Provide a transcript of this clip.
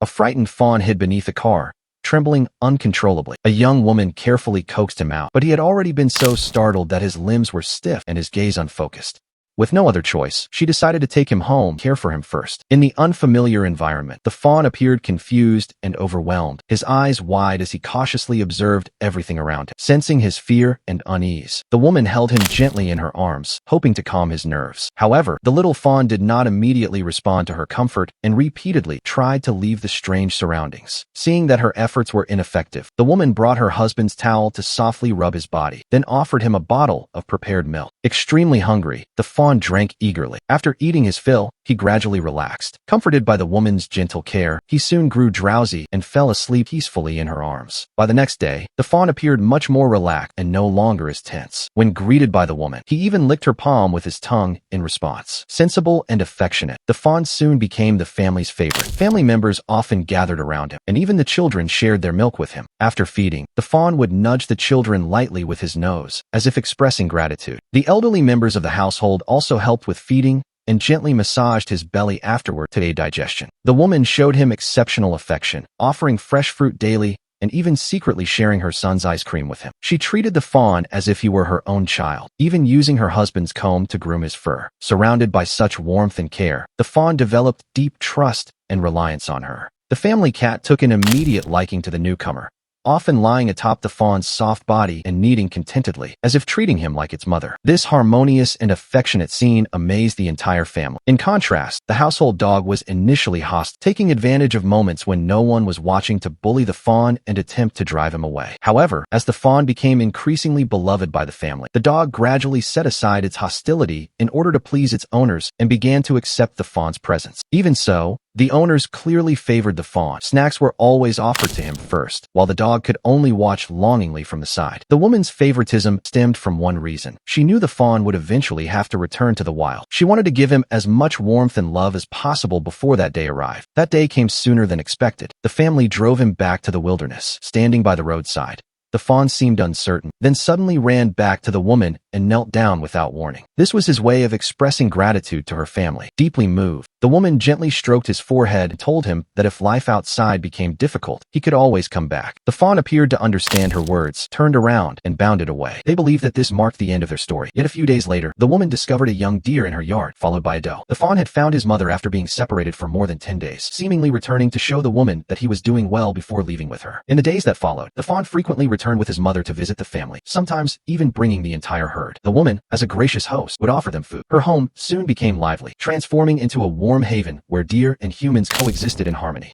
frightened fawn hid beneath a car, trembling uncontrollably. A young woman carefully coaxed him out, but he had already been so startled that his limbs were stiff and his gaze unfocused. With no other choice, she decided to take him home, care for him first. In the unfamiliar environment, the fawn appeared confused and overwhelmed, his eyes wide as he cautiously observed everything around him, sensing his fear and unease. The woman held him gently in her arms, hoping to calm his nerves. However, the little fawn did not immediately respond to her comfort and repeatedly tried to leave the strange surroundings. Seeing that her efforts were ineffective, the woman brought her husband's towel to softly rub his body, then offered him a bottle of prepared milk. Extremely hungry, the fawn drank eagerly. After eating his fill, he gradually relaxed. Comforted by the woman's gentle care, he soon grew drowsy and fell asleep peacefully in her arms. By the next day, the fawn appeared much more relaxed and no longer as tense. When greeted by the woman, he even licked her palm with his tongue in response. Sensible and affectionate, the fawn soon became the family's favorite. Family members often gathered around him, and even the children shared their milk with him. After feeding, the fawn would nudge the children lightly with his nose, as if expressing gratitude. The elderly members of the household also helped with feeding and gently massaged his belly afterward to aid digestion. The woman showed him exceptional affection, offering fresh fruit daily and even secretly sharing her son's ice cream with him. She treated the fawn as if he were her own child, even using her husband's comb to groom his fur. Surrounded by such warmth and care, the fawn developed deep trust and reliance on her. The family cat took an immediate liking to the newcomer, often lying atop the fawn's soft body and kneading contentedly, as if treating him like its mother. This harmonious and affectionate scene amazed the entire family. In contrast, the household dog was initially hostile, taking advantage of moments when no one was watching to bully the fawn and attempt to drive him away. However, as the fawn became increasingly beloved by the family, the dog gradually set aside its hostility in order to please its owners and began to accept the fawn's presence. Even so, the owners clearly favored the fawn. Snacks were always offered to him first, while the dog could only watch longingly from the side. The woman's favoritism stemmed from one reason. She knew the fawn would eventually have to return to the wild. She wanted to give him as much warmth and love as possible before that day arrived. That day came sooner than expected. The family drove him back to the wilderness. Standing by the roadside, the fawn seemed uncertain, then suddenly ran back to the woman and knelt down without warning. This was his way of expressing gratitude to her family. Deeply moved, the woman gently stroked his forehead and told him that if life outside became difficult, he could always come back. The fawn appeared to understand her words, turned around, and bounded away. They believed that this marked the end of their story. Yet a few days later, the woman discovered a young deer in her yard, followed by a doe. The fawn had found his mother after being separated for more than 10 days, seemingly returning to show the woman that he was doing well before leaving with her. In the days that followed, the fawn frequently returned with his mother to visit the family, sometimes even bringing the entire herd. The woman, as a gracious host, would offer them food. Her home soon became lively, transforming into a warm haven where deer and humans coexisted in harmony.